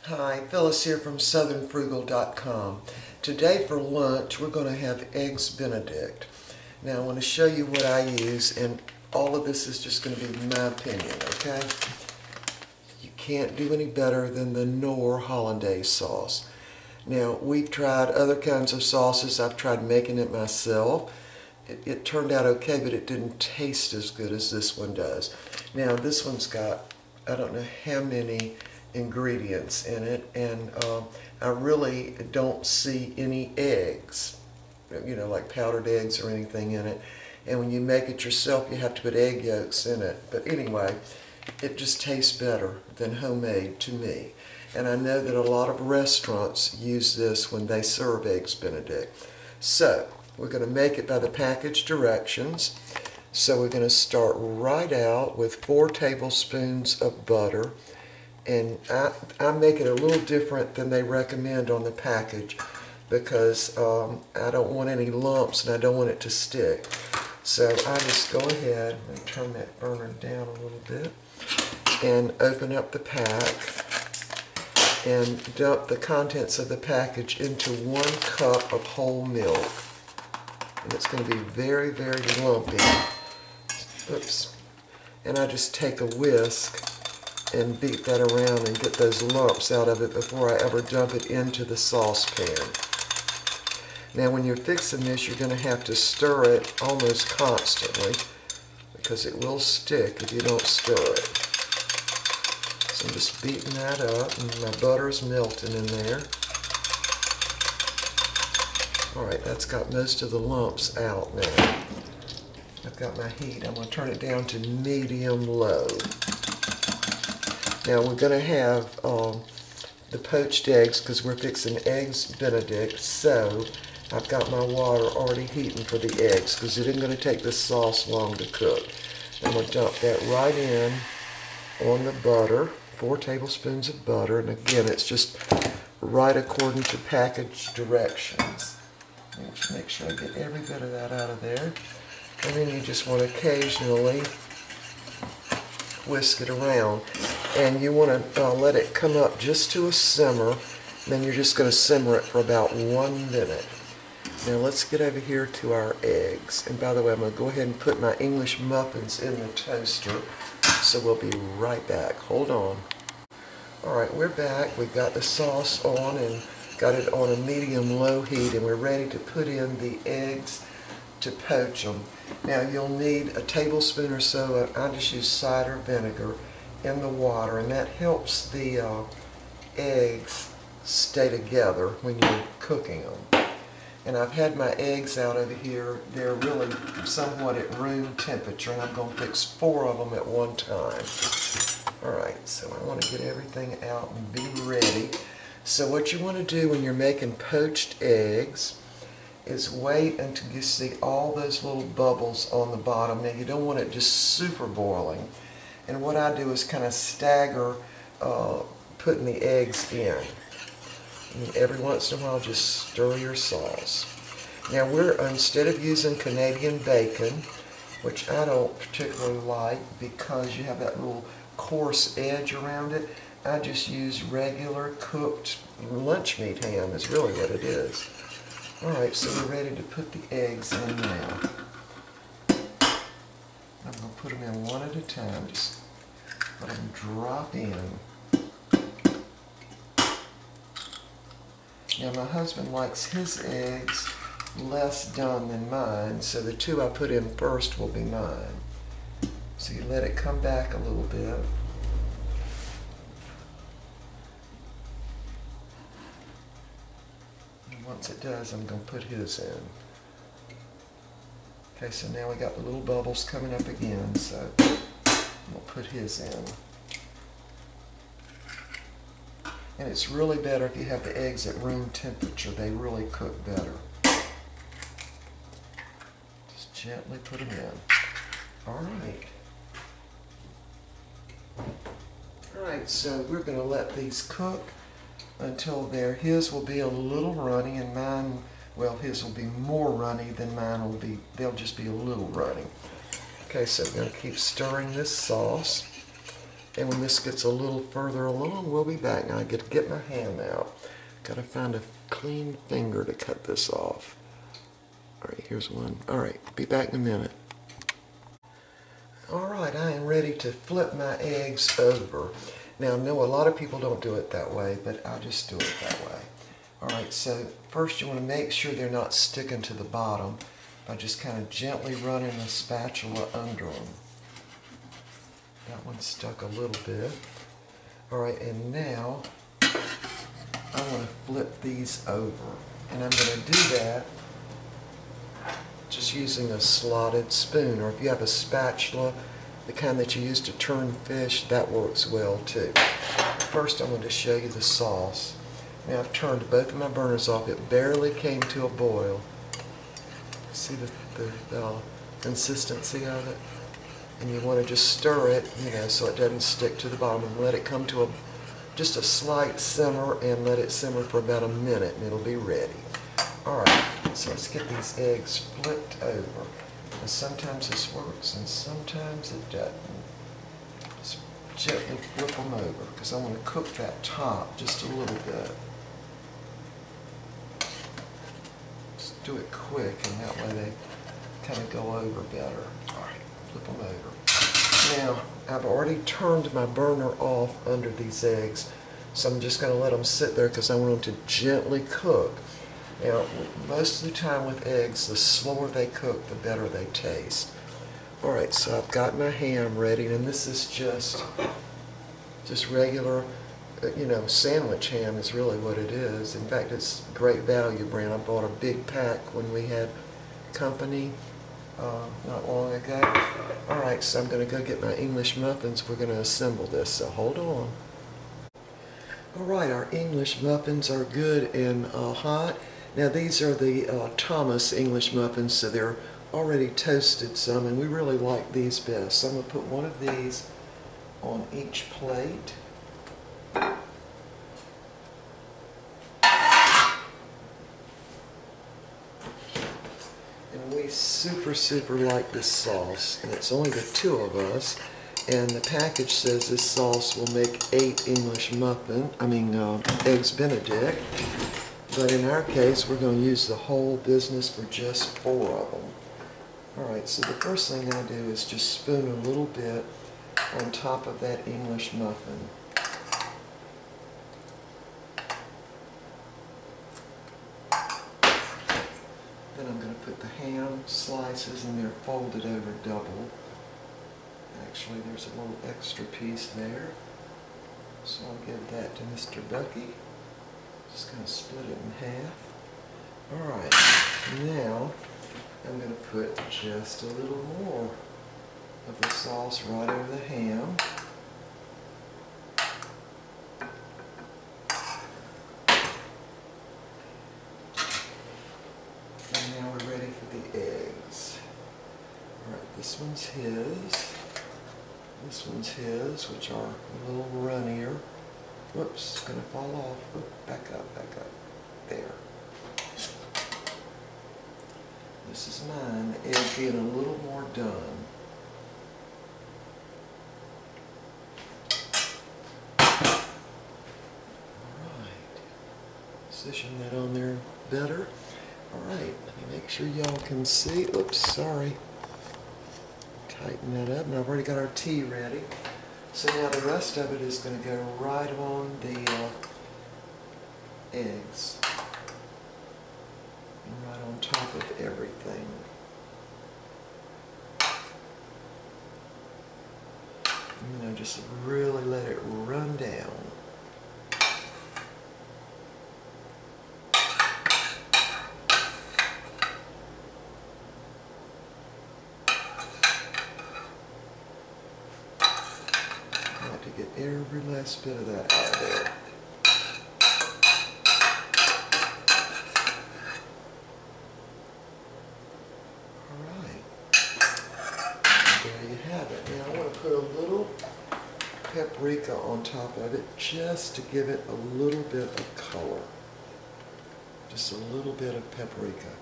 Hi, Phyllis here from southernfrugal.com. Today for lunch we're going to have Eggs Benedict. Now I want to show you what I use, and all of this is just going to be my opinion, okay? You can't do any better than the Knorr Hollandaise Sauce. Now we've tried other kinds of sauces. I've tried making it myself. It turned out okay, but it didn't taste as good as this one does. Now this one's got, I don't know how many ingredients in it, and I really don't see any eggs, you know, like powdered eggs or anything in it. And when you make it yourself, you have to put egg yolks in it. But anyway, it just tastes better than homemade to me. And I know that a lot of restaurants use this when they serve Eggs Benedict. So we're going to make it by the package directions. So we're going to start right out with 4 tablespoons of butter. And I make it a little different than they recommend on the package because I don't want any lumps and I don't want it to stick. So I just go ahead and turn that burner down a little bit and open up the pack and dump the contents of the package into 1 cup of whole milk. And it's going to be very, very lumpy. Oops. And I just take a whisk and beat that around and get those lumps out of it before I ever dump it into the saucepan. Now when you're fixing this, you're going to have to stir it almost constantly because it will stick if you don't stir it. So I'm just beating that up, and my butter's melting in there. Alright, that's got most of the lumps out now. I've got my heat. I'm going to turn it down to medium-low. Now we're going to have the poached eggs because we're fixing Eggs Benedict. So I've got my water already heating for the eggs because it isn't going to take this sauce long to cook. I'm going to dump that right in on the butter, 4 tablespoons of butter. And again, it's just right according to package directions. Just make sure I get every bit of that out of there. And then you just want to occasionally whisk it around, and you want to let it come up just to a simmer. Then you're just going to simmer it for about 1 minute. Now let's get over here to our eggs. And by the way, I'm going to go ahead and put my English muffins in the toaster, so we'll be right back. Hold on. Alright, we're back. We've got the sauce on and got it on a medium-low heat, and we're ready to put in the eggs to poach them. Now you'll need a tablespoon or so, I just use cider vinegar in the water, and that helps the eggs stay together when you're cooking them. And I've had my eggs out over here. They're really somewhat at room temperature, and I'm going to fix 4 of them at one time. Alright, so I want to get everything out and be ready. So what you want to do when you're making poached eggs is wait until you see all those little bubbles on the bottom. Now you don't want it just super boiling. And what I do is kind of stagger putting the eggs in. And every once in a while just stir your sauce. Now instead of using Canadian bacon, which I don't particularly like because you have that little coarse edge around it, I just use regular cooked lunch meat ham is really what it is. Alright, so we're ready to put the eggs in now. I'm going to put them in one at a time. Just let them drop in. Now my husband likes his eggs less done than mine, so the 2 I put in first will be mine. So you let it come back a little bit. Once it does, I'm going to put his in. Okay, so now we got the little bubbles coming up again, so we'll put his in. And it's really better if you have the eggs at room temperature. They really cook better. Just gently put them in. Alright. Alright, so we're going to let these cook until his will be a little runny, and mine, well, his will be more runny than mine will be. They'll just be a little runny. Okay, so we're going to keep stirring this sauce And when this gets a little further along, we'll be back. Now I get to get my ham out. Gotta find a clean finger to cut this off. All right, here's one. All right, be back in a minute. All right, I am ready to flip my eggs over. Now, no, a lot of people don't do it that way, but I just do it that way. All right, so first you want to make sure they're not sticking to the bottom by just kind of gently running the spatula under them. That one stuck a little bit. All right, and now I want to flip these over. And I'm going to do that just using a slotted spoon, or if you have a spatula, the kind that you use to turn fish, that works well too. First I'm going to show you the sauce. Now I've turned both of my burners off. It barely came to a boil. See the consistency of it? And you want to just stir it, you know, so it doesn't stick to the bottom, and let it come to just a slight simmer, and let it simmer for about a minute, and it'll be ready. All right, so let's get these eggs flipped over. And sometimes this works, and sometimes it doesn't. Just gently flip them over, because I want to cook that top just a little bit. Just do it quick, and that way they kind of go over better. All right, flip them over. Now, I've already turned my burner off under these eggs, so I'm just going to let them sit there because I want them to gently cook. Now, most of the time with eggs, the slower they cook, the better they taste. All right, so I've got my ham ready, and this is just regular, you know, sandwich ham is really what it is. In fact, it's great value brand. I bought a big pack when we had company not long ago. All right, so I'm going to go get my English muffins. We're going to assemble this, so hold on. All right, our English muffins are good and hot. Now these are the Thomas English muffins, so they're already toasted some, and we really like these best. So I'm going to put one of these on each plate. And we super like this sauce, and it's only the two of us. And the package says this sauce will make 8 English Eggs Benedict. But in our case, we're going to use the whole business for just 4 of them. Alright, so the first thing I do is just spoon a little bit on top of that English muffin. Then I'm going to put the ham slices, and they're folded over double. Actually, there's a little extra piece there, so I'll give that to Mr. Bucky. Just kind of split it in half. Alright, now I'm going to put just a little more of the sauce right over the ham. And now we're ready for the eggs. Alright, this one's his. This one's his, which are a little runnier. Whoops, it's going to fall off. Oop, back up. There. This is mine, the egg being a little more done. Alright. Position that on there better. Alright, let me make sure y'all can see. Oops, sorry. Tighten that up, and I've already got our tea ready. So now the rest of it is going to go right on the eggs, and right on top of everything. You know, just really let it run down. To get every last bit of that out of there. Alright. There you have it. Now I want to put a little paprika on top of it just to give it a little bit of color. Just a little bit of paprika.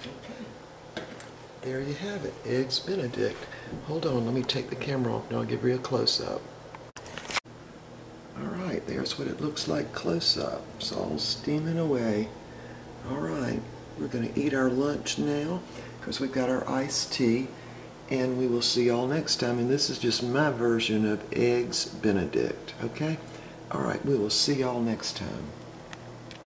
Okay. there you have it, Eggs Benedict. Hold on, let me take the camera off and I'll give you a close-up. Alright, there's what it looks like close-up. It's all steaming away. Alright, we're going to eat our lunch now because we've got our iced tea, and we will see y'all next time. And this is just my version of Eggs Benedict, okay? Alright, we will see y'all next time.